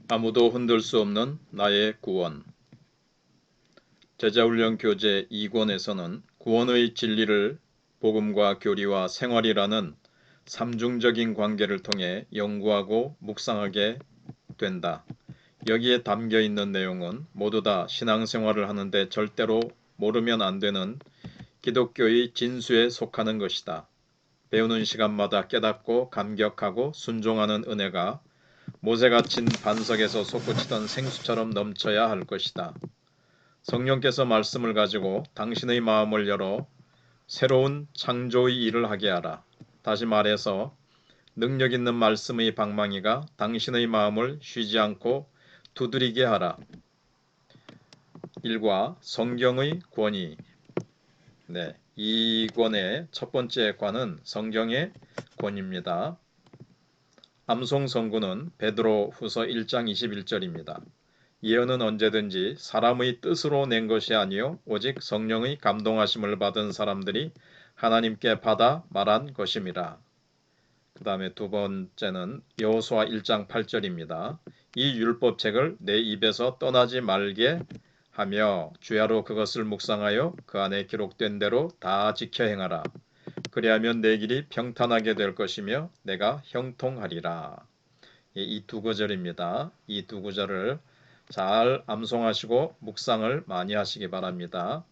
아무도 흔들 수 없는 나의 구원. 제자훈련 교재 2권에서는 구원의 진리를 복음과 교리와 생활이라는 삼중적인 관계를 통해 연구하고 묵상하게 된다. 여기에 담겨 있는 내용은 모두 다 신앙생활을 하는데 절대로 모르면 안 되는 기독교의 진수에 속하는 것이다. 배우는 시간마다 깨닫고 감격하고 순종하는 은혜가 못에 갇힌 반석에서 솟구치던 생수처럼 넘쳐야 할 것이다. 성령께서 말씀을 가지고 당신의 마음을 열어 새로운 창조의 일을 하게 하라. 다시 말해서 능력 있는 말씀의 방망이가 당신의 마음을 쉬지 않고 두드리게 하라. 1과 성경의 권위. 이 권의 첫 번째 관은 성경의 권위입니다. 암송 성구는 베드로 후서 1장 21절입니다. 예언은 언제든지 사람의 뜻으로 낸 것이 아니요 오직 성령의 감동하심을 받은 사람들이 하나님께 받아 말한 것임이라. 그 다음에 두 번째는 여호수아 1장 8절입니다. 이 율법책을 내 입에서 떠나지 말게 하며 주야로 그것을 묵상하여 그 안에 기록된 대로 다 지켜 행하라. 그리하면 내 길이 평탄하게 될 것이며 내가 형통하리라. 이 두 구절입니다. 이 두 구절을 잘 암송하시고 묵상을 많이 하시기 바랍니다.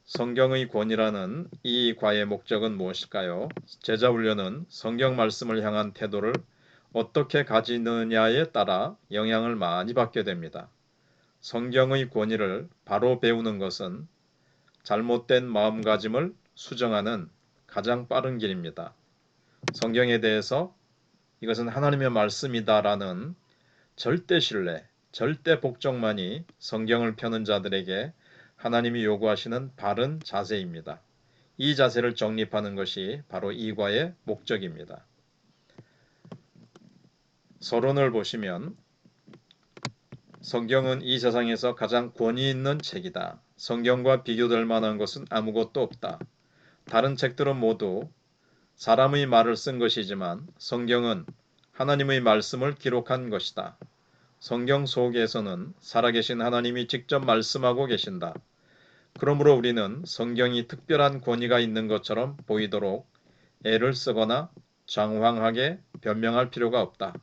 성경의 권위라는 이 과의 목적은 무엇일까요? 제자훈련은 성경 말씀을 향한 태도를 어떻게 가지느냐에 따라 영향을 많이 받게 됩니다. 성경의 권위를 바로 배우는 것은 잘못된 마음가짐을 수정하는 가장 빠른 길입니다. 성경에 대해서 이것은 하나님의 말씀이다라는 절대 신뢰, 절대 복종만이 성경을 펴는 자들에게 하나님이 요구하시는 바른 자세입니다. 이 자세를 정립하는 것이 바로 이 과의 목적입니다. 서론을 보시면 성경은 이 세상에서 가장 권위 있는 책이다. 성경과 비교될 만한 것은 아무것도 없다. 다른 책들은 모두 사람의 말을 쓴 것이지만 성경은 하나님의 말씀을 기록한 것이다. 성경 속에서는 살아계신 하나님이 직접 말씀하고 계신다. 그러므로 우리는 성경이 특별한 권위가 있는 것처럼 보이도록 애를 쓰거나 장황하게 변명할 필요가 없다.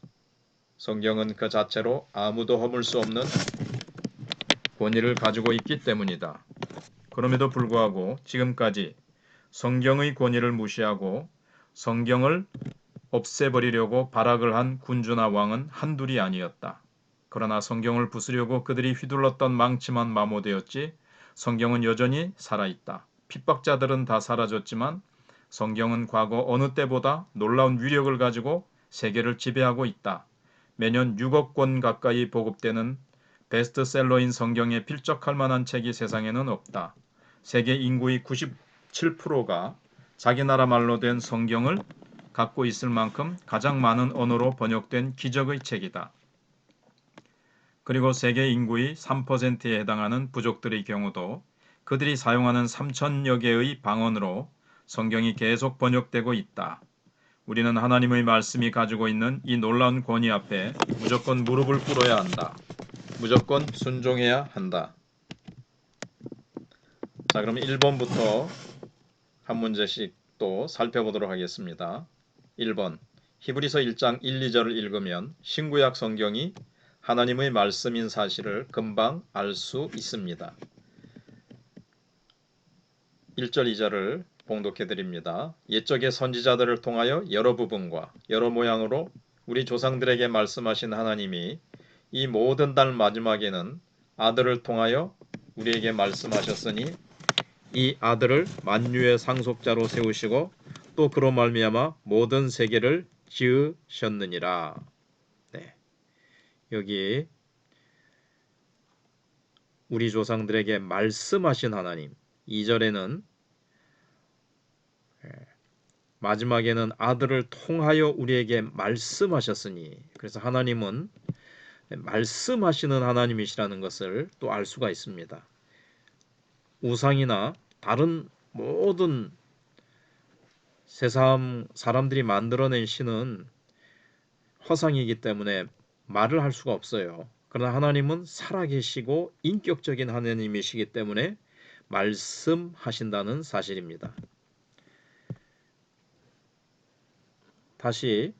성경은 그 자체로 아무도 허물 수 없는 권위를 가지고 있기 때문이다. 그럼에도 불구하고 지금까지 성경의 권위를 무시하고 성경을 없애버리려고 발악을 한 군주나 왕은 한둘이 아니었다. 그러나 성경을 부수려고 그들이 휘둘렀던 망치만 마모되었지 성경은 여전히 살아있다. 핍박자들은 다 사라졌지만 성경은 과거 어느 때보다 놀라운 위력을 가지고 세계를 지배하고 있다. 매년 6억 권 가까이 보급되는 베스트셀러인 성경에 필적할 만한 책이 세상에는 없다. 세계 인구의 97%가 자기 나라 말로 된 성경을 갖고 있을 만큼 가장 많은 언어로 번역된 기적의 책이다. 그리고 세계 인구의 3%에 해당하는 부족들의 경우도 그들이 사용하는 3천여 개의 방언으로 성경이 계속 번역되고 있다. 우리는 하나님의 말씀이 가지고 있는 이 놀라운 권위 앞에 무조건 무릎을 꿇어야 한다. 무조건 순종해야 한다. 자, 그럼 1번부터 한 문제씩 또 살펴보도록 하겠습니다. 1번 히브리서 1장 1, 2절을 읽으면 신구약 성경이 하나님의 말씀인 사실을 금방 알 수 있습니다. 1절 2절을 봉독해 드립니다. 옛적의 선지자들을 통하여 여러 부분과 여러 모양으로 우리 조상들에게 말씀하신 하나님이 이 모든 날 마지막에는 아들을 통하여 우리에게 말씀하셨으니 이 아들을 만유의 상속자로 세우시고 또 그로 말미암아 모든 세계를 지으셨느니라. 여기 우리 조상들에게 말씀하신 하나님, 2절에는 마지막에는 아들을 통하여 우리에게 말씀하셨으니, 그래서 하나님은 말씀하시는 하나님이시라는 것을 또 알 수가 있습니다. 우상이나 다른 모든 세상 사람들이 만들어낸 신은 허상이기 때문에 말을 할 수가 없어요. 그러나 하나님은 살아계시고 인격적인 하나님이시기 때문에 말씀하신다는 사실입니다. 다시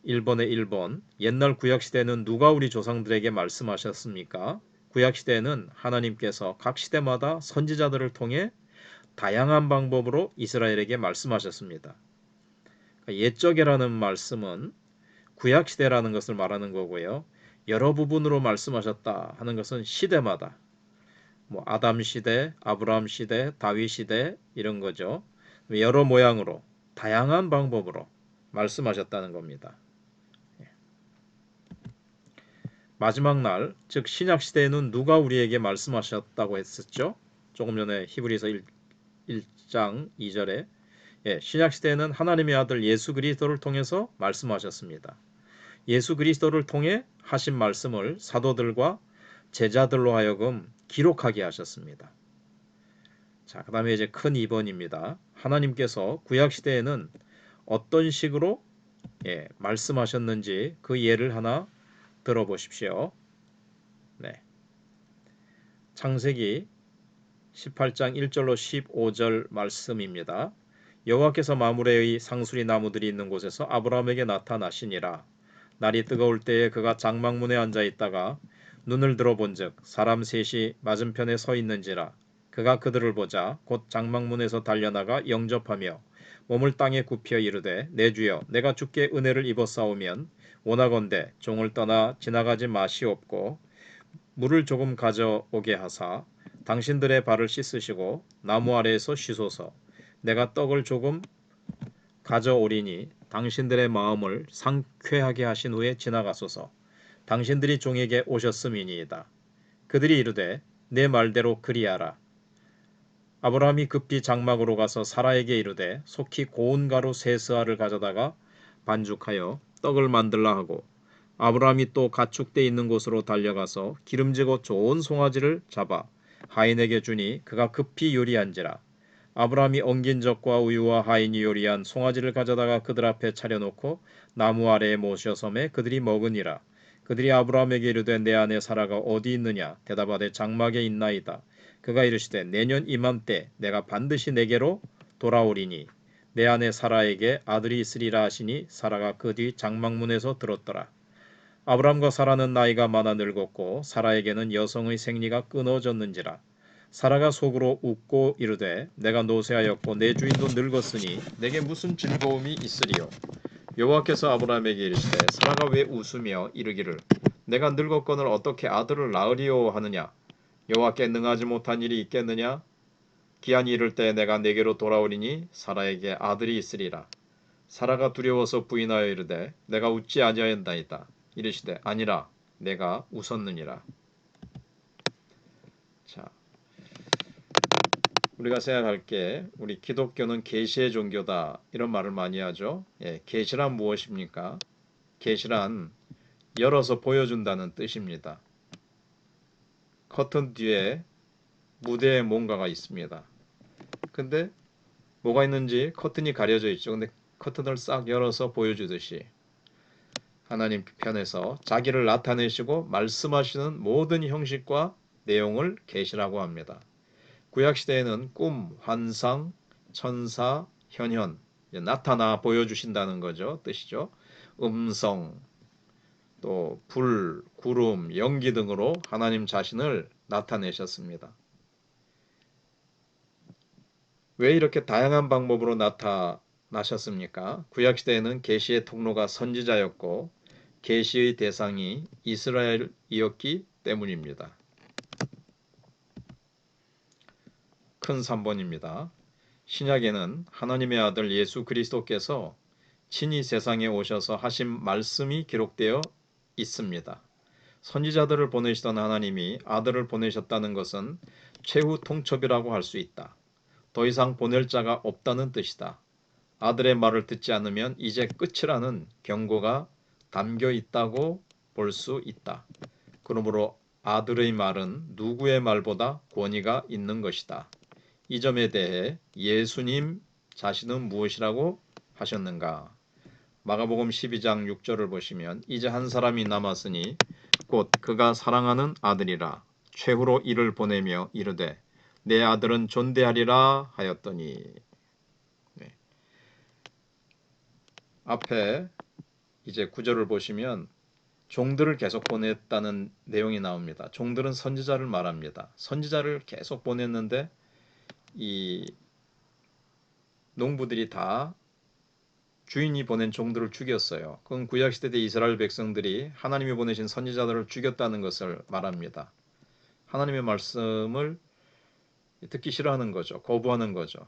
1번에 1번. 옛날 구약시대에는 누가 우리 조상들에게 말씀하셨습니까? 구약시대에는 하나님께서 각 시대마다 선지자들을 통해 다양한 방법으로 이스라엘에게 말씀하셨습니다. 옛적이라는 말씀은 구약시대라는 것을 말하는 거고요. 여러 부분으로 말씀하셨다 하는 것은 시대마다 아담 시대, 아브라함 시대, 다윗 시대 이런 거죠. 여러 모양으로 다양한 방법으로 말씀하셨다는 겁니다. 마지막 날, 즉 신약 시대에는 누가 우리에게 말씀하셨다고 했었죠? 조금 전에 히브리서 1장 2절에 신약 시대에는 하나님의 아들 예수 그리스도를 통해서 말씀하셨습니다. 예수 그리스도를 통해 하신 말씀을 사도들과 제자들로 하여금 기록하게 하셨습니다. 자, 그 다음에 이제 큰 2번입니다. 하나님께서 구약 시대에는 어떤 식으로 말씀하셨는지 그 예를 하나 들어보십시오. 네. 창세기 18장 1절로 15절 말씀입니다. 여호와께서 마므레의 상수리 나무들이 있는 곳에서 아브라함에게 나타나시니라. 날이 뜨거울 때에 그가 장막문에 앉아 있다가 눈을 들어본즉 사람 셋이 맞은편에 서 있는지라. 그가 그들을 보자 곧 장막문에서 달려나가 영접하며 몸을 땅에 굽혀 이르되 내 주여 내가 주께 은혜를 입었사오면 원하건대 종을 떠나 지나가지 마시옵고 물을 조금 가져오게 하사 당신들의 발을 씻으시고 나무 아래에서 쉬소서. 내가 떡을 조금 가져오리니 당신들의 마음을 상쾌하게 하신 후에 지나가소서. 당신들이 종에게 오셨음이니이다. 그들이 이르되 내 말대로 그리하라. 아브라함이 급히 장막으로 가서 사라에게 이르되 속히 고운 가루 세 스아를 가져다가 반죽하여 떡을 만들라 하고 아브라함이 또 가축대 있는 곳으로 달려가서 기름지고 좋은 송아지를 잡아 하인에게 주니 그가 급히 요리한지라. 아브라함이 엉긴 젖과 우유와 하인이 요리한 송아지를 가져다가 그들 앞에 차려놓고 나무 아래에 모셔섬에 그들이 먹으니라. 그들이 아브라함에게 이르되 내 아내 사라가 어디 있느냐? 대답하되 장막에 있나이다. 그가 이르시되 내년 이맘때 내가 반드시 내게로 돌아오리니 내 아내 사라에게 아들이 있으리라 하시니 사라가 그 뒤 장막문에서 들었더라. 아브라함과 사라는 나이가 많아 늙었고 사라에게는 여성의 생리가 끊어졌는지라. 사라가 속으로 웃고 이르되 내가 노쇠하였고 내 주인도 늙었으니 내게 무슨 즐거움이 있으리요. 여호와께서 아브라함에게 이르시되 사라가 왜 웃으며 이르기를 내가 늙었거늘 어떻게 아들을 낳으리요 하느냐. 여호와께 능하지 못한 일이 있겠느냐. 기한이 이를 때 내가 내게로 돌아오리니 사라에게 아들이 있으리라. 사라가 두려워서 부인하여 이르되 내가 웃지 아니하였나이다. 이르시되 아니라 내가 웃었느니라. 자, 우리가 생각할 게 우리 기독교는 계시의 종교다 이런 말을 많이 하죠. 계시란 무엇입니까? 계시란 열어서 보여준다는 뜻입니다. 커튼 뒤에 무대에 뭔가가 있습니다. 근데 뭐가 있는지 커튼이 가려져 있죠. 근데 커튼을 싹 열어서 보여주듯이 하나님 편에서 자기를 나타내시고 말씀하시는 모든 형식과 내용을 계시라고 합니다. 구약시대에는 꿈, 환상, 천사, 현현 나타나 보여주신다는 거죠. 뜻이죠. 음성, 또 불, 구름, 연기 등으로 하나님 자신을 나타내셨습니다. 왜 이렇게 다양한 방법으로 나타나셨습니까? 구약시대에는 계시의 통로가 선지자였고 계시의 대상이 이스라엘이었기 때문입니다. 큰 3번입니다. 신약에는 하나님의 아들 예수 그리스도께서 친히 세상에 오셔서 하신 말씀이 기록되어 있습니다. 선지자들을 보내시던 하나님이 아들을 보내셨다는 것은 최후 통첩이라고 할 수 있다. 더 이상 보낼 자가 없다는 뜻이다. 아들의 말을 듣지 않으면 이제 끝이라는 경고가 담겨 있다고 볼 수 있다. 그러므로 아들의 말은 누구의 말보다 권위가 있는 것이다. 이 점에 대해 예수님 자신은 무엇이라고 하셨는가? 마가복음 12장 6절을 보시면 이제 한 사람이 남았으니 곧 그가 사랑하는 아들이라 최후로 이를 보내며 이르되 내 아들은 존대하리라 하였더니. 네. 앞에 이제 9절을 보시면 종들을 계속 보냈다는 내용이 나옵니다. 종들은 선지자를 말합니다. 선지자를 계속 보냈는데 이 농부들이 다 주인이 보낸 종들을 죽였어요. 그건 구약시대 때 이스라엘 백성들이 하나님이 보내신 선지자들을 죽였다는 것을 말합니다. 하나님의 말씀을 듣기 싫어하는 거죠. 거부하는 거죠.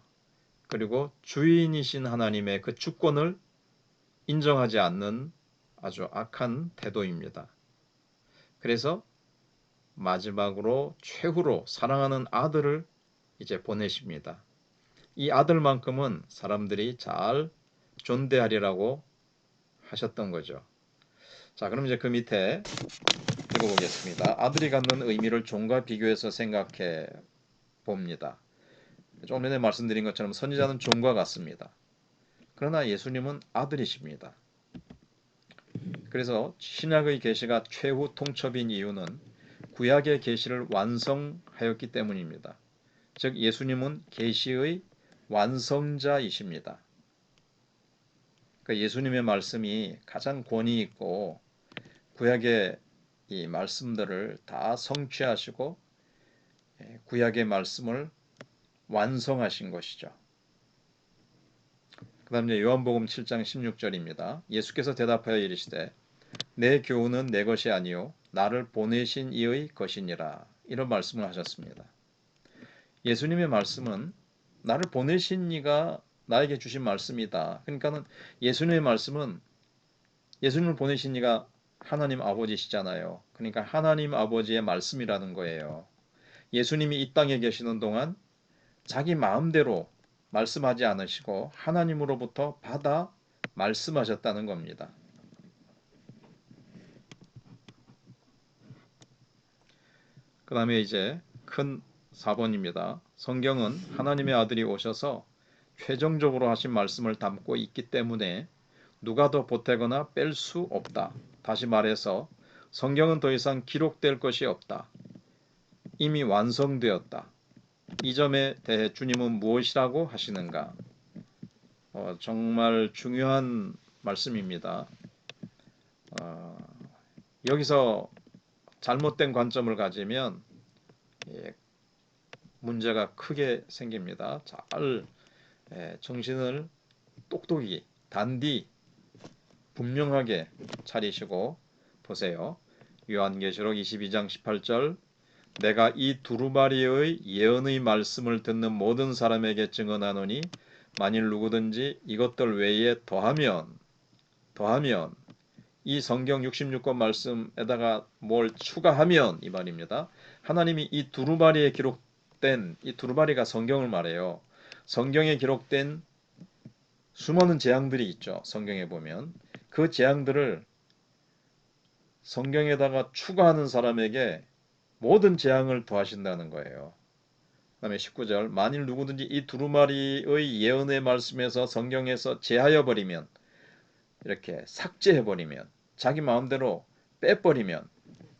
그리고 주인이신 하나님의 그 주권을 인정하지 않는 아주 악한 태도입니다. 그래서 마지막으로 최후로 사랑하는 아들을 이제 보내십니다. 이 아들만큼은 사람들이 잘 존대하리라고 하셨던 거죠. 자, 그럼 이제 그 밑에 읽어보겠습니다. 아들이 갖는 의미를 종과 비교해서 생각해 봅니다. 조금 전에 말씀드린 것처럼 선지자는 종과 같습니다. 그러나 예수님은 아들이십니다. 그래서 신약의 계시가 최후 통첩인 이유는 구약의 계시를 완성하였기 때문입니다. 즉 예수님은 계시의 완성자이십니다. 그러니까 예수님의 말씀이 가장 권위 있고 구약의 이 말씀들을 다 성취하시고 구약의 말씀을 완성하신 것이죠. 그 다음 요한복음 7장 16절입니다. 예수께서 대답하여 이르시되 내 교훈은 내 것이 아니요 나를 보내신 이의 것이니라. 이런 말씀을 하셨습니다. 예수님의 말씀은 나를 보내신 이가 나에게 주신 말씀이다. 그러니까는 예수님의 말씀은 예수님을 보내신 이가 하나님 아버지시잖아요. 그러니까 하나님 아버지의 말씀이라는 거예요. 예수님이 이 땅에 계시는 동안 자기 마음대로 말씀하지 않으시고 하나님으로부터 받아 말씀하셨다는 겁니다. 그 다음에 이제 큰 4번입니다. 성경은 하나님의 아들이 오셔서 최종적으로 하신 말씀을 담고 있기 때문에 누가 더 보태거나 뺄 수 없다. 다시 말해서 성경은 더 이상 기록될 것이 없다. 이미 완성되었다. 이 점에 대해 주님은 무엇이라고 하시는가? 정말 중요한 말씀입니다. 여기서 잘못된 관점을 가지면 문제가 크게 생깁니다. 잘 정신을 똑똑히 단디 분명하게 차리시고 보세요. 요한계시록 22장 18절 내가 이 두루마리의 예언의 말씀을 듣는 모든 사람에게 증언하노니 만일 누구든지 이것들 외에 더하면 이 성경 66권 말씀에다가 뭘 추가하면 이 말입니다. 하나님이 이 두루마리에 기록된 이 두루마리가 성경을 말해요. 성경에 기록된 수많은 재앙들이 있죠. 성경에 보면 그 재앙들을 성경에다가 추가하는 사람에게 모든 재앙을 더하신다는 거예요. 그 다음에 19절 만일 누구든지 이 두루마리의 예언의 말씀에서 성경에서 제하여 버리면 이렇게 삭제해 버리면 자기 마음대로 빼버리면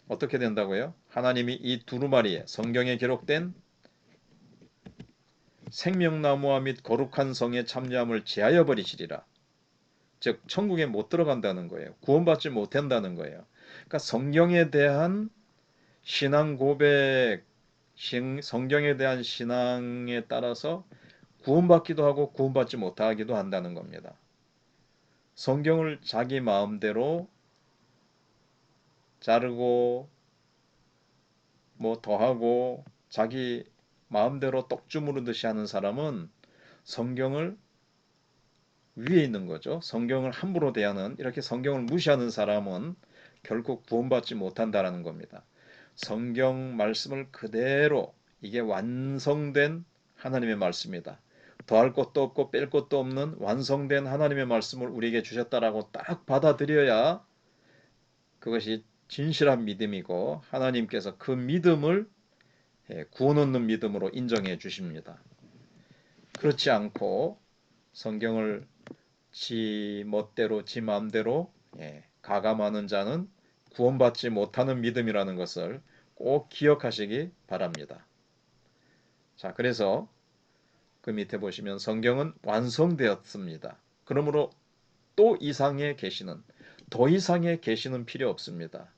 어떻게 된다고요? 하나님이 이 두루마리에 성경에 기록된 생명나무와 및 거룩한 성의 참여함을 제하여 버리시리라. 즉 천국에 못 들어간다는 거예요. 구원받지 못한다는 거예요. 그러니까 성경에 대한 신앙 고백, 성경에 대한 신앙에 따라서 구원받기도 하고 구원받지 못하기도 한다는 겁니다. 성경을 자기 마음대로 자르고 뭐 더하고 자기 마음대로 떡 주무르듯이 하는 사람은 성경을 위에 있는 거죠. 성경을 함부로 대하는 이렇게 성경을 무시하는 사람은 결국 구원받지 못한다라는 겁니다. 성경 말씀을 그대로 이게 완성된 하나님의 말씀이다. 더할 것도 없고 뺄 것도 없는 완성된 하나님의 말씀을 우리에게 주셨다라고 딱 받아들여야 그것이 진실한 믿음이고 하나님께서 그 믿음을 구원 얻는 믿음으로 인정해 주십니다. 그렇지 않고 성경을 지 멋대로 지 마음대로 가감하는 자는 구원받지 못하는 믿음이라는 것을 꼭 기억하시기 바랍니다. 자, 그래서 그 밑에 보시면 성경은 완성되었습니다. 그러므로 또 이상의 계시는, 더 이상의 계시는 필요 없습니다.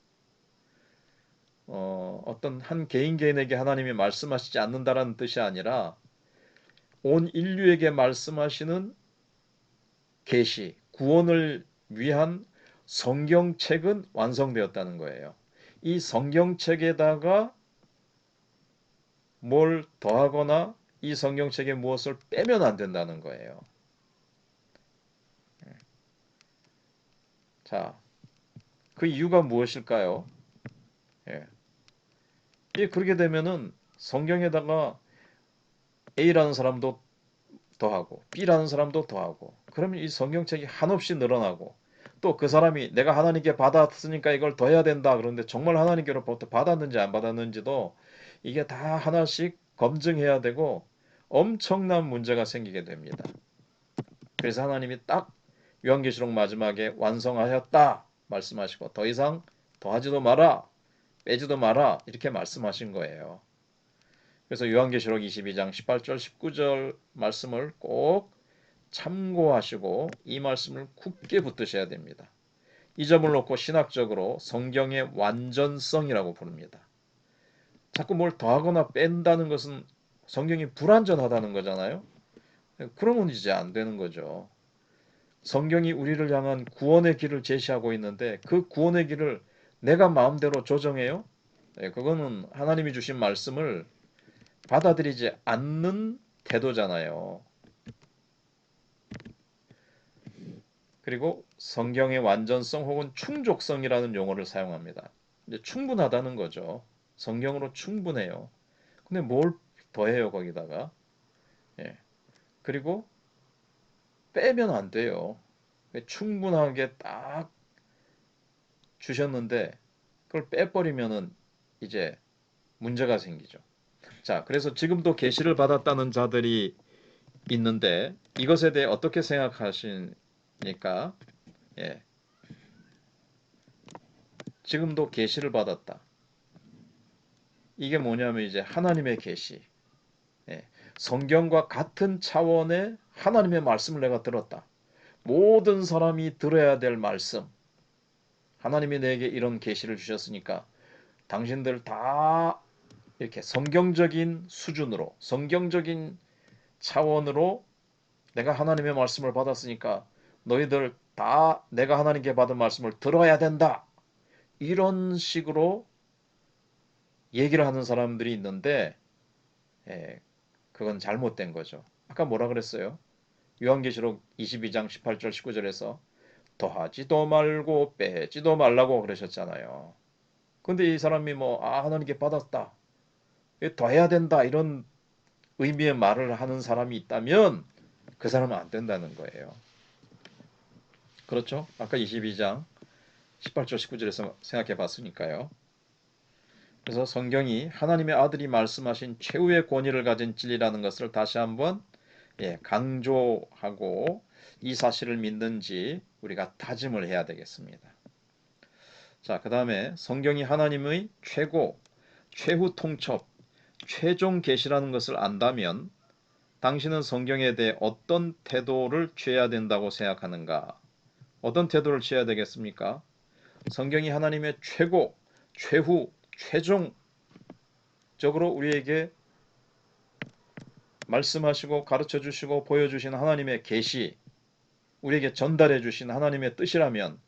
어떤 한 개인에게 하나님이 말씀하시지 않는다라는 뜻이 아니라 온 인류에게 말씀하시는 계시, 구원을 위한 성경책은 완성되었다는 거예요. 이 성경책에다가 뭘 더하거나 이 성경책에 무엇을 빼면 안 된다는 거예요. 자, 그 이유가 무엇일까요? 예. 그렇게 되면은 성경에다가 A라는 사람도 더하고 B라는 사람도 더하고 그러면 이 성경책이 한없이 늘어나고 또 그 사람이 내가 하나님께 받았으니까 이걸 더 해야 된다 그런데 정말 하나님께로부터 받았는지 안 받았는지도 이게 다 하나씩 검증해야 되고 엄청난 문제가 생기게 됩니다. 그래서 하나님이 딱 요한계시록 마지막에 완성하였다 말씀하시고 더 이상 더하지도 마라 빼지도 마라 이렇게 말씀하신 거예요. 그래서 요한계시록 22장 18절 19절 말씀을 꼭 참고하시고 이 말씀을 굳게 붙드셔야 됩니다. 이 점을 놓고 신학적으로 성경의 완전성이라고 부릅니다. 자꾸 뭘 더하거나 뺀다는 것은 성경이 불완전하다는 거잖아요. 그러면 이제 안 되는 거죠. 성경이 우리를 향한 구원의 길을 제시하고 있는데 그 구원의 길을 내가 마음대로 조정해요? 그거는 하나님이 주신 말씀을 받아들이지 않는 태도잖아요. 그리고 성경의 완전성 혹은 충족성이라는 용어를 사용합니다. 이제 충분하다는 거죠. 성경으로 충분해요. 근데 뭘 더해요 거기다가? 예. 그리고 빼면 안 돼요. 충분하게 딱 주셨는데 그걸 빼버리면은 이제 문제가 생기죠. 자, 그래서 지금도 계시를 받았다는 자들이 있는데 이것에 대해 어떻게 생각하십니까? 예. 지금도 계시를 받았다. 이게 뭐냐면 이제 하나님의 계시. 예. 성경과 같은 차원의 하나님의 말씀을 내가 들었다. 모든 사람이 들어야 될 말씀. 하나님이 내게 이런 계시를 주셨으니까 당신들 다 이렇게 성경적인 수준으로, 성경적인 차원으로 내가 하나님의 말씀을 받았으니까 너희들 다 내가 하나님께 받은 말씀을 들어야 된다. 이런 식으로 얘기를 하는 사람들이 있는데 그건 잘못된 거죠. 아까 뭐라 그랬어요? 요한계시록 22장 18절 19절에서 더하지도 말고 빼지도 말라고 그러셨잖아요. 근데 이 사람이 하나님께 받았다. 더해야 된다. 이런 의미의 말을 하는 사람이 있다면 그 사람은 안 된다는 거예요. 그렇죠? 아까 22장 18절 19절에서 생각해 봤으니까요. 그래서 성경이 하나님의 아들이 말씀하신 최후의 권위를 가진 진리라는 것을 다시 한번 강조하고 이 사실을 믿는지 우리가 다짐을 해야 되겠습니다. 자, 그 다음에 성경이 하나님의 최고, 최후 통첩, 최종 계시라는 것을 안다면 당신은 성경에 대해 어떤 태도를 취해야 된다고 생각하는가? 어떤 태도를 취해야 되겠습니까? 성경이 하나님의 최고, 최후, 최종적으로 우리에게 말씀하시고 가르쳐 주시고 보여주신 하나님의 계시, 우리에게 전달해 주신 하나님의 뜻이라면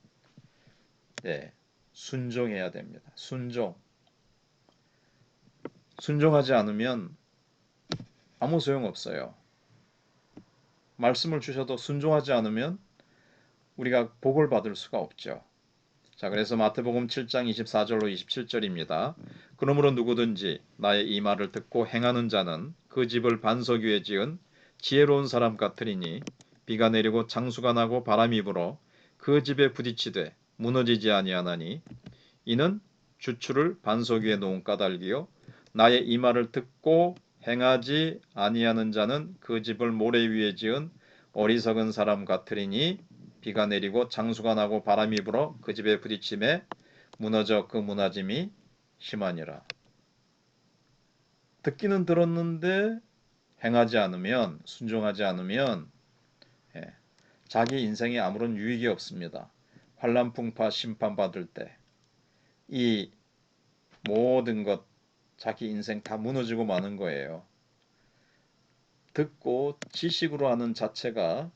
순종해야 됩니다. 순종하지 않으면 아무 소용없어요. 말씀을 주셔도 순종하지 않으면 우리가 복을 받을 수가 없죠. 자, 그래서 마태복음 7장 24절로 27절입니다. 그러므로 누구든지 나의 이 말을 듣고 행하는 자는 그 집을 반석 위에 지은 지혜로운 사람 같으리니 비가 내리고 장수가 나고 바람이 불어 그 집에 부딪히되 무너지지 아니하나니 이는 주추를 반석 위에 놓은 까닭이요 나의 이 말을 듣고 행하지 아니하는 자는 그 집을 모래 위에 지은 어리석은 사람 같으리니 비가 내리고 장수가 나고 바람이 불어 그 집에 부딪힘에 무너져 그 무너짐이 심하니라. 듣기는 들었는데 행하지 않으면, 순종하지 않으면 예, 자기 인생에 아무런 유익이 없습니다. 환난 풍파 심판받을 때 이 모든 것 자기 인생 다 무너지고 마는 거예요. 듣고 지식으로 하는 자체가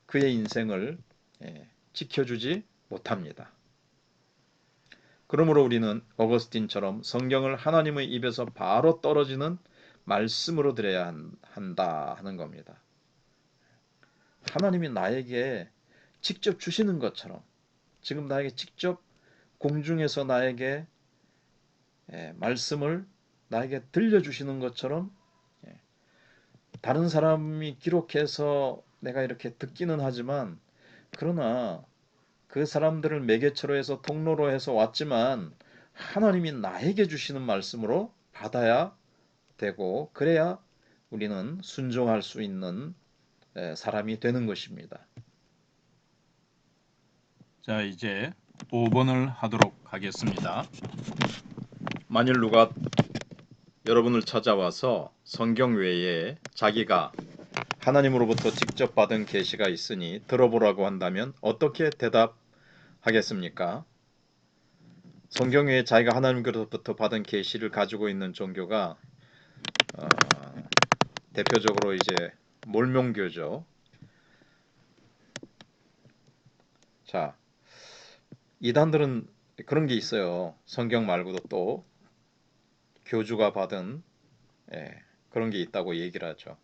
그의 인생을 지켜주지 못합니다. 그러므로 우리는 어거스틴처럼 성경을 하나님의 입에서 바로 떨어지는 말씀으로 드려야 한다 하는 겁니다. 하나님이 나에게 직접 주시는 것처럼, 지금 나에게 직접 공중에서 나에게 말씀을 나에게 들려주시는 것처럼 다른 사람이 기록해서 내가 이렇게 듣기는 하지만, 그러나 그 사람들을 매개체로 해서 통로로 해서 왔지만 하나님이 나에게 주시는 말씀으로 받아야 되고, 그래야 우리는 순종할 수 있는 사람이 되는 것입니다. 자, 이제 5번을 하도록 하겠습니다. 만일 누가 여러분을 찾아와서 성경 외에 자기가 하나님으로부터 직접 받은 계시가 있으니 들어보라고 한다면 어떻게 대답하겠습니까? 성경 외에 자기가 하나님으로부터 받은 계시를 가지고 있는 종교가 대표적으로 이제 몰몬교죠. 자, 이단들은 그런 게 있어요. 성경 말고도 또 교주가 받은 그런 게 있다고 얘기를 하죠.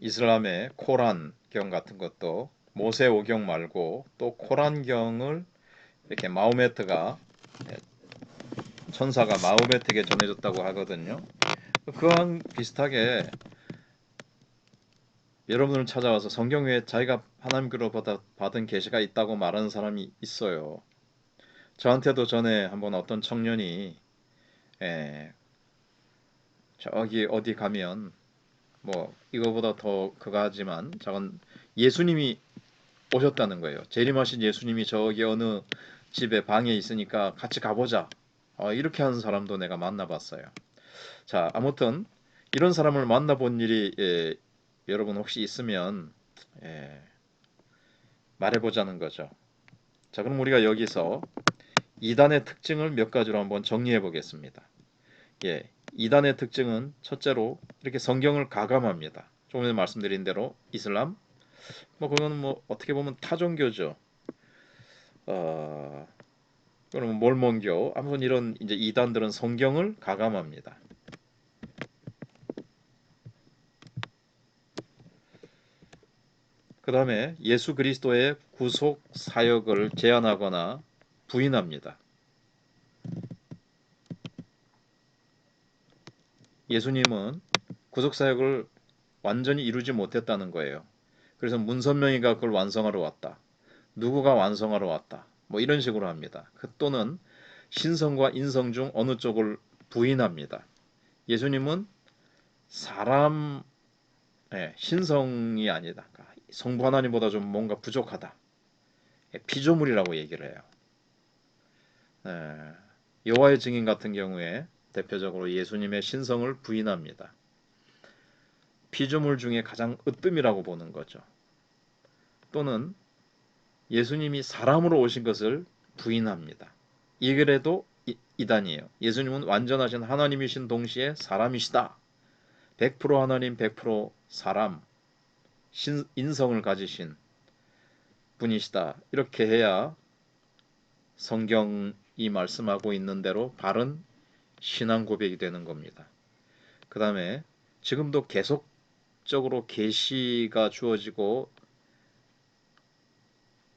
이슬람의 코란경 같은 것도 모세오경 말고 또 코란경을 이렇게 마호메트가 천사가 마호메트에게 전해줬다고 하거든요. 그와 비슷하게 여러분을 찾아와서 성경 외에 자기가 하나님께로부터 받은 계시가 있다고 말하는 사람이 있어요. 저한테도 전에 한번 어떤 청년이 저기 어디 가면 뭐 이거보다 더 그거하지만 저건 예수님이 오셨다는 거예요. 재림하신 예수님이 저기 어느 집에 방에 있으니까 같이 가보자. 이렇게 하는 사람도 내가 만나봤어요. 자, 아무튼 이런 사람을 만나본 일이 여러분 혹시 있으면 예, 말해보자는 거죠. 자, 그럼 우리가 여기서 이단의 특징을 몇 가지로 한번 정리해 보겠습니다. 이단의 특징은 첫째로 이렇게 성경을 가감합니다. 조금 전에 말씀드린 대로 이슬람, 뭐 그거는 뭐 어떻게 보면 타종교죠. 어, 그러면 몰몬교, 아무튼 이런 이제 이단들은 성경을 가감합니다. 그 다음에 예수 그리스도의 구속 사역을 제안하거나 부인합니다. 예수님은 구속 사역을 완전히 이루지 못했다는 거예요. 그래서 문선명이가 그걸 완성하러 왔다. 누구가 완성하러 왔다. 뭐 이런 식으로 합니다. 또는 신성과 인성 중 어느 쪽을 부인합니다. 예수님은 사람 신성이 아니다. 성부 하나님보다 좀 뭔가 부족하다. 피조물이라고 얘기를 해요. 여호와의 증인 같은 경우에 대표적으로 예수님의 신성을 부인합니다. 피조물 중에 가장 으뜸이라고 보는 거죠. 또는 예수님이 사람으로 오신 것을 부인합니다. 이래도 이단이에요. 예수님은 완전하신 하나님이신 동시에 사람이시다. 100% 하나님 100% 사람 인성을 가지신 분이시다. 이렇게 해야 성경이 말씀하고 있는 대로 바른 신앙 고백이 되는 겁니다. 그 다음에 지금도 계속적으로 계시가 주어지고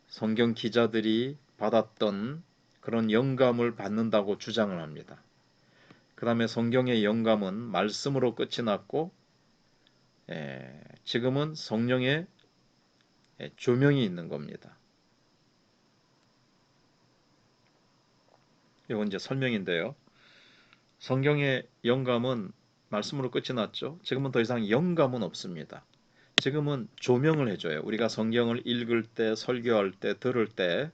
성경 기자들이 받았던 그런 영감을 받는다고 주장을 합니다. 그 다음에 성경의 영감은 말씀으로 끝이 났고 지금은 성령의 조명이 있는 겁니다. 이건 이제 설명인데요. 성경의 영감은 말씀으로 끝이 났죠. 지금은 더 이상 영감은 없습니다. 지금은 조명을 해줘요. 우리가 성경을 읽을 때, 설교할 때, 들을 때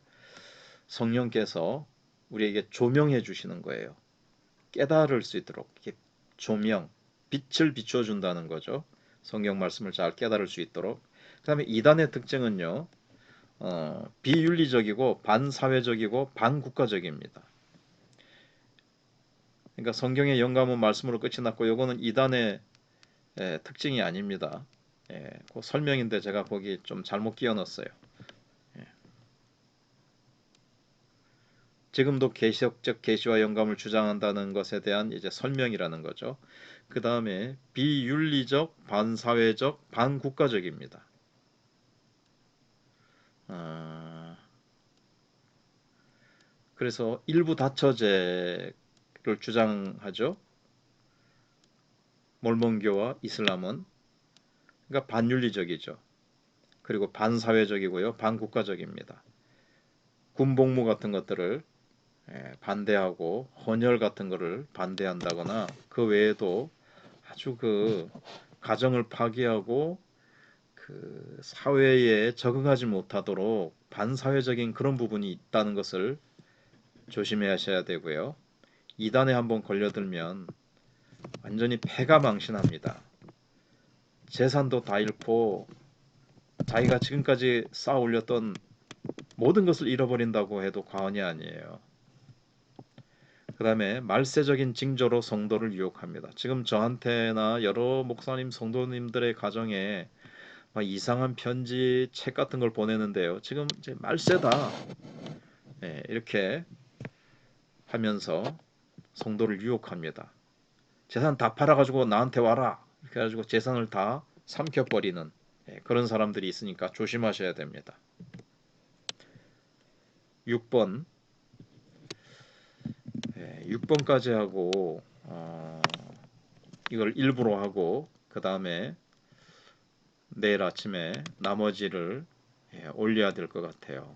성령께서 우리에게 조명해 주시는 거예요. 깨달을 수 있도록 이렇게 조명, 빛을 비춰준다는 거죠. 성경 말씀을 잘 깨달을 수 있도록. 그 다음에 이단의 특징은요, 비윤리적이고 반사회적이고 반국가적입니다. 그러니까 성경의 영감은 말씀으로 끝이 났고, 요거는 이단의 특징이 아닙니다. 그 설명인데 제가 거기 좀 잘못 끼워 넣었어요. 지금도 계시적 계시와 영감을 주장한다는 것에 대한 이제 설명이라는 거죠. 그 다음에 비윤리적, 반사회적, 반국가적입니다. 그래서 일부 다처제를 주장하죠. 몰몬교와 이슬람은. 그러니까 반윤리적이죠. 그리고 반사회적이고요. 반국가적입니다. 군복무 같은 것들을 반대하고 헌혈 같은 것을 반대한다거나 그 외에도 아주 그 가정을 파괴하고 그 사회에 적응하지 못하도록 반사회적인 그런 부분이 있다는 것을 조심하셔야 되고요. 이단에 한번 걸려들면 완전히 패가 망신합니다. 재산도 다 잃고 자기가 지금까지 쌓아 올렸던 모든 것을 잃어버린다고 해도 과언이 아니에요. 그 다음에 말세적인 징조로 성도를 유혹합니다. 지금 저한테나 여러 목사님 성도님들의 가정에 막 이상한 편지, 책 같은 걸 보내는데요. 지금 이제 말세다. 이렇게 하면서 성도를 유혹합니다. 재산 다 팔아가지고 나한테 와라. 이렇게 해가지고 재산을 다 삼켜버리는 그런 사람들이 있으니까 조심하셔야 됩니다. 6번 6번까지 하고 이걸 일부러 하고 그 다음에 내일 아침에 나머지를 올려야 될 것 같아요.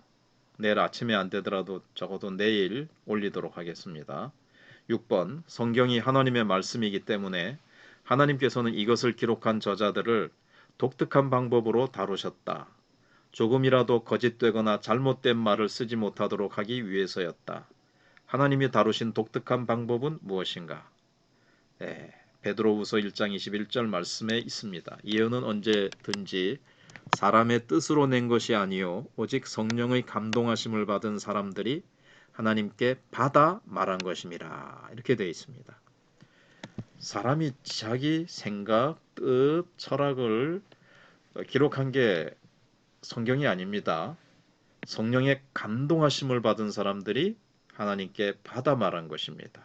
내일 아침에 안 되더라도 적어도 내일 올리도록 하겠습니다. 6번 성경이 하나님의 말씀이기 때문에 하나님께서는 이것을 기록한 저자들을 독특한 방법으로 다루셨다. 조금이라도 거짓되거나 잘못된 말을 쓰지 못하도록 하기 위해서였다. 하나님이 다루신 독특한 방법은 무엇인가? 베드로후서 1장 21절 말씀에 있습니다. 예언은 언제든지 사람의 뜻으로 낸 것이 아니요 오직 성령의 감동하심을 받은 사람들이 하나님께 받아 말한 것임이라. 이렇게 되어 있습니다. 사람이 자기 생각, 뜻, 철학을 기록한 게 성경이 아닙니다. 성령의 감동하심을 받은 사람들이 하나님께 받아 말한 것입니다.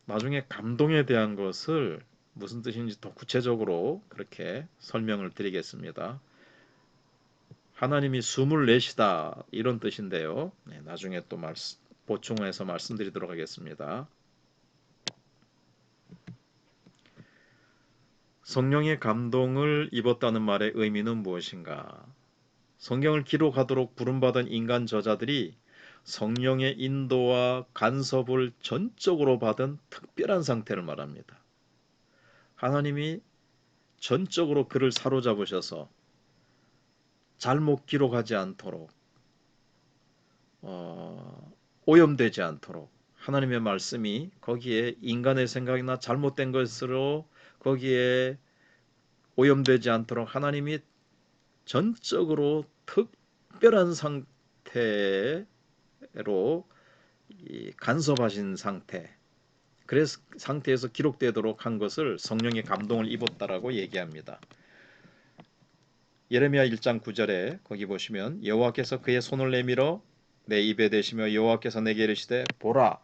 나중에 감동에 대한 것을 무슨 뜻인지 더 구체적으로 그렇게 설명을 드리겠습니다. 하나님이 숨을 내시다 이런 뜻인데요. 나중에 또 보충해서 말씀드리도록 하겠습니다. 성령의 감동을 입었다는 말의 의미는 무엇인가? 성경을 기록하도록 부름받은 인간 저자들이 성령의 인도와 간섭을 전적으로 받은 특별한 상태를 말합니다. 하나님이 전적으로 그를 사로잡으셔서 잘못 기록하지 않도록 오염되지 않도록 하나님의 말씀이 거기에 인간의 생각이나 잘못된 것으로 거기에 오염되지 않도록 하나님이 전적으로 특별한 상태로 간섭하신 상태, 그래서 상태에서 기록되도록 한 것을 성령의 감동을 입었다라고 얘기합니다. 예레미야 1장 9절에 거기 보시면 여호와께서 그의 손을 내밀어 내 입에 대시며 여호와께서 내게 이르시되 보라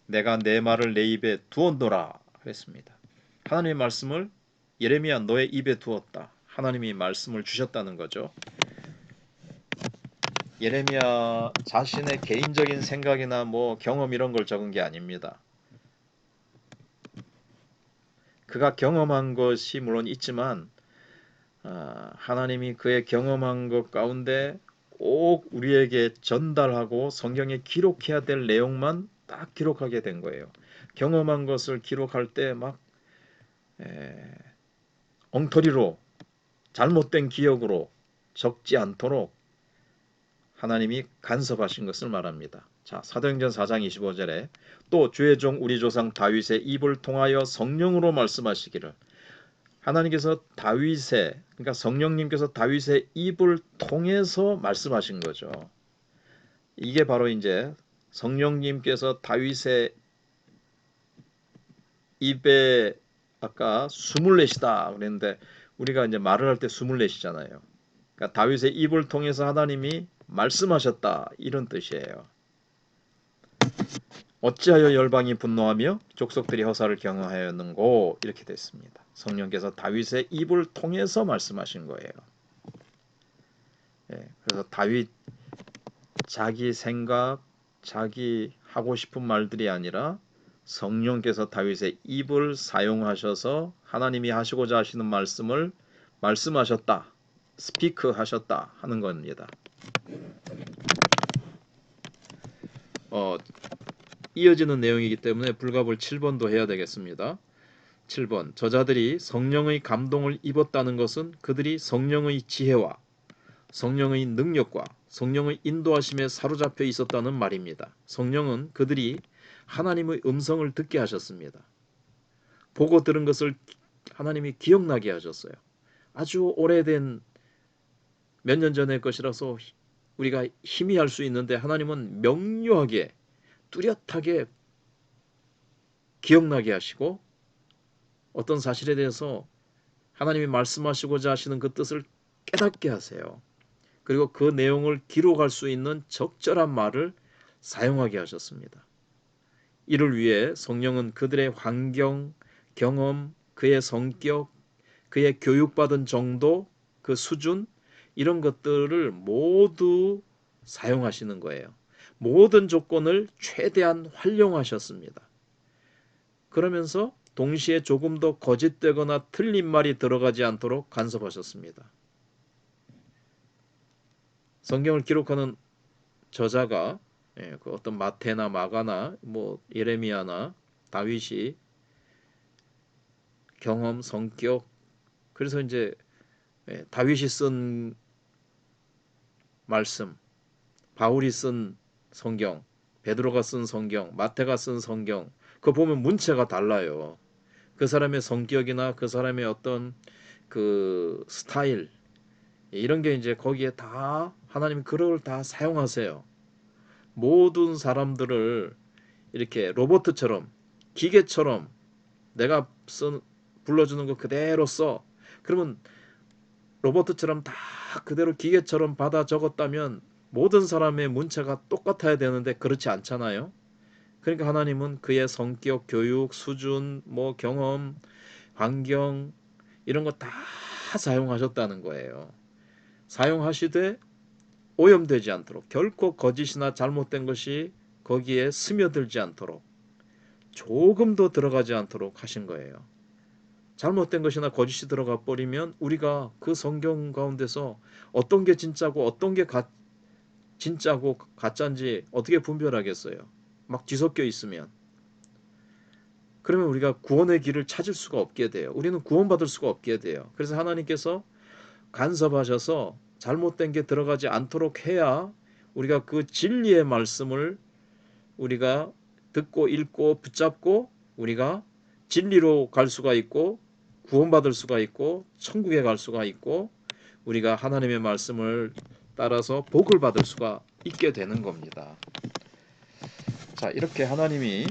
내가 내 말을 내 입에 두었노라 했습니다. 하나님의 말씀을 예레미야 너의 입에 두었다. 하나님이 말씀을 주셨다는 거죠. 예레미야 자신의 개인적인 생각이나 뭐 경험 이런 걸 적은 게 아닙니다. 그가 경험한 것이 물론 있지만 하나님이 그의 경험한 것 가운데 꼭 우리에게 전달하고 성경에 기록해야 될 내용만 딱 기록하게 된 거예요. 경험한 것을 기록할 때 막 엉터리로 잘못된 기억으로 적지 않도록 하나님이 간섭하신 것을 말합니다. 자, 사도행전 4장 25절에 또 주의 종 우리 조상 다윗의 입을 통하여 성령으로 말씀하시기를, 하나님께서 다윗의, 그러니까 성령님께서 다윗의 입을 통해서 말씀하신 거죠. 이게 바로 이제 성령님께서 다윗의 입에, 아까 숨을 내시다 그랬는데 우리가 이제 말을 할 때 숨을 내시잖아요. 그러니까 다윗의 입을 통해서 하나님이 말씀하셨다, 이런 뜻이에요. 어찌하여 열방이 분노하며 족속들이 허사를 경허하였는고, 이렇게 됐습니다. 성령께서 다윗의 입을 통해서 말씀하신 거예요. 그래서 다윗 자기 생각, 자기 하고 싶은 말들이 아니라 성령께서 다윗의 입을 사용하셔서 하나님이 하시고자 하시는 말씀을 말씀하셨다, 스피크 하셨다 하는 겁니다. 이어지는 내용이기 때문에 불가불 7번도 해야 되겠습니다. 7번, 저자들이 성령의 감동을 입었다는 것은 그들이 성령의 지혜와 성령의 능력과 성령의 인도하심에 사로잡혀 있었다는 말입니다. 성령은 그들이 하나님의 음성을 듣게 하셨습니다. 보고 들은 것을 하나님이 기억나게 하셨어요. 아주 오래된 몇 년 전의 것이라서 우리가 희미할 수 있는데 하나님은 명료하게 뚜렷하게 기억나게 하시고, 어떤 사실에 대해서 하나님이 말씀하시고자 하시는 그 뜻을 깨닫게 하세요. 그리고 그 내용을 기록할 수 있는 적절한 말을 사용하게 하셨습니다. 이를 위해 성령은 그들의 환경, 경험, 그의 성격, 그의 교육받은 정도, 그 수준, 이런 것들을 모두 사용하시는 거예요. 모든 조건을 최대한 활용하셨습니다. 그러면서 동시에 조금도 거짓되거나 틀린 말이 들어가지 않도록 간섭하셨습니다. 성경을 기록하는 저자가 그 어떤 마태나 마가나 예레미야나 다윗이 경험, 성격, 그래서 이제 다윗이 쓴 말씀, 바울이 쓴 성경, 베드로가 쓴 성경, 마태가 쓴 성경, 그거 보면 문체가 달라요. 그 사람의 성격이나 그 사람의 어떤 그 스타일, 이런 게 이제 거기에 다 하나님이 그걸 다 사용하세요. 모든 사람들을 이렇게 로봇처럼, 기계처럼 내가 불러주는 거 그대로 써. 그러면 로봇처럼 다 그대로 기계처럼 받아 적었다면 모든 사람의 문체가 똑같아야 되는데 그렇지 않잖아요. 그러니까 하나님은 그의 성격, 교육, 수준, 경험, 환경, 이런 거 다 사용하셨다는 거예요. 사용하시되 오염되지 않도록, 결코 거짓이나 잘못된 것이 거기에 스며들지 않도록, 조금도 들어가지 않도록 하신 거예요. 잘못된 것이나 거짓이 들어가 버리면 우리가 그 성경 가운데서 어떤 게 진짜고 어떤 게 진짜고 가짜인지 어떻게 분별하겠어요? 막 뒤섞여 있으면. 그러면 우리가 구원의 길을 찾을 수가 없게 돼요. 우리는 구원받을 수가 없게 돼요. 그래서 하나님께서 간섭하셔서 잘못된 게 들어가지 않도록 해야 우리가 그 진리의 말씀을 우리가 듣고 읽고 붙잡고 우리가 진리로 갈 수가 있고 구원받을 수가 있고 천국에 갈 수가 있고 우리가 하나님의 말씀을 따라서 복을 받을 수가 있게 되는 겁니다. 자, 이렇게 하나님이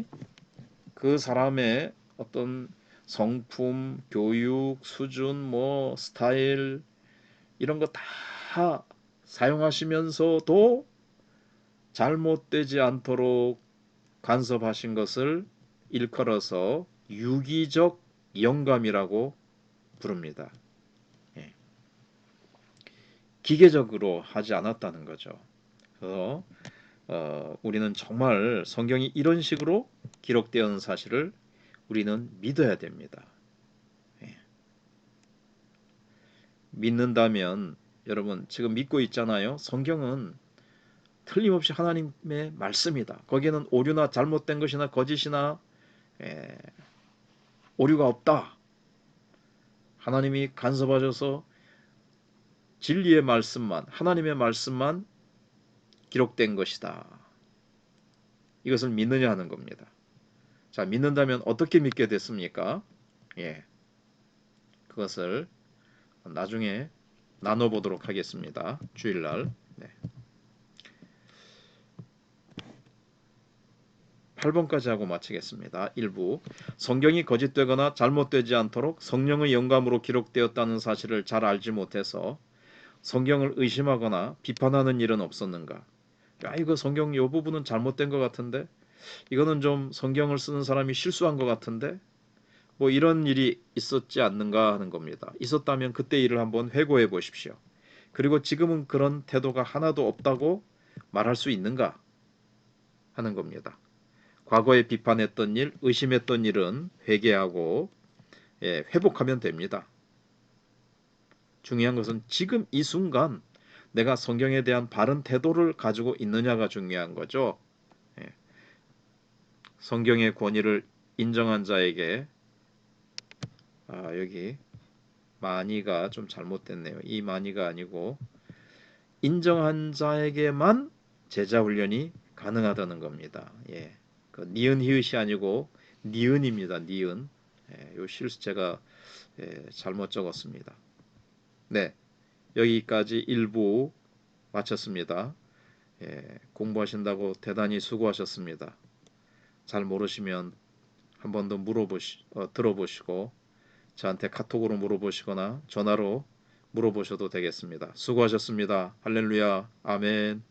그 사람의 어떤 성품, 교육, 수준, 스타일, 이런 거 다 사용하시면서도 잘못되지 않도록 간섭하신 것을 일컬어서 유기적 영감이라고 부릅니다. 기계적으로 하지 않았다는 거죠. 그래서 우리는 정말 성경이 이런 식으로 기록되어 있는 사실을 우리는 믿어야 됩니다. 믿는다면 여러분 지금 믿고 있잖아요. 성경은 틀림없이 하나님의 말씀이다. 거기에는 오류나 잘못된 것이나 거짓이나 예, 오류가 없다. 하나님이 간섭하셔서 진리의 말씀만, 하나님의 말씀만 기록된 것이다. 이것을 믿느냐 하는 겁니다. 자, 믿는다면 어떻게 믿게 됐습니까? 예, 그것을 나중에 나눠보도록 하겠습니다. 주일날. 네. 8번까지 하고 마치겠습니다. 1부. 성경이 거짓되거나 잘못되지 않도록 성령의 영감으로 기록되었다는 사실을 잘 알지 못해서 성경을 의심하거나 비판하는 일은 없었는가? 야, 이거 성경 이 부분은 잘못된 것 같은데? 이거는 좀 성경을 쓰는 사람이 실수한 것 같은데? 뭐 이런 일이 있었지 않는가 하는 겁니다. 있었다면 그때 일을 한번 회고해 보십시오. 그리고 지금은 그런 태도가 하나도 없다고 말할 수 있는가 하는 겁니다. 과거에 비판했던 일, 의심했던 일은 회개하고 회복하면 됩니다. 중요한 것은 지금 이 순간 내가 성경에 대한 바른 태도를 가지고 있느냐가 중요한 거죠. 예. 성경의 권위를 인정한 자에게 여기 많이가 좀 잘못됐네요. 이 많이가 아니고 인정한 자에게만 제자 훈련이 가능하다는 겁니다. 예. 그 니은 히읗이 아니고 니은입니다. 니은. 요 실수 제가 잘못 적었습니다. 네. 여기까지 1부 마쳤습니다. 공부하신다고 대단히 수고하셨습니다. 잘 모르시면 한 번 더 들어보시고 저한테 카톡으로 물어보시거나 전화로 물어보셔도 되겠습니다. 수고하셨습니다. 할렐루야. 아멘.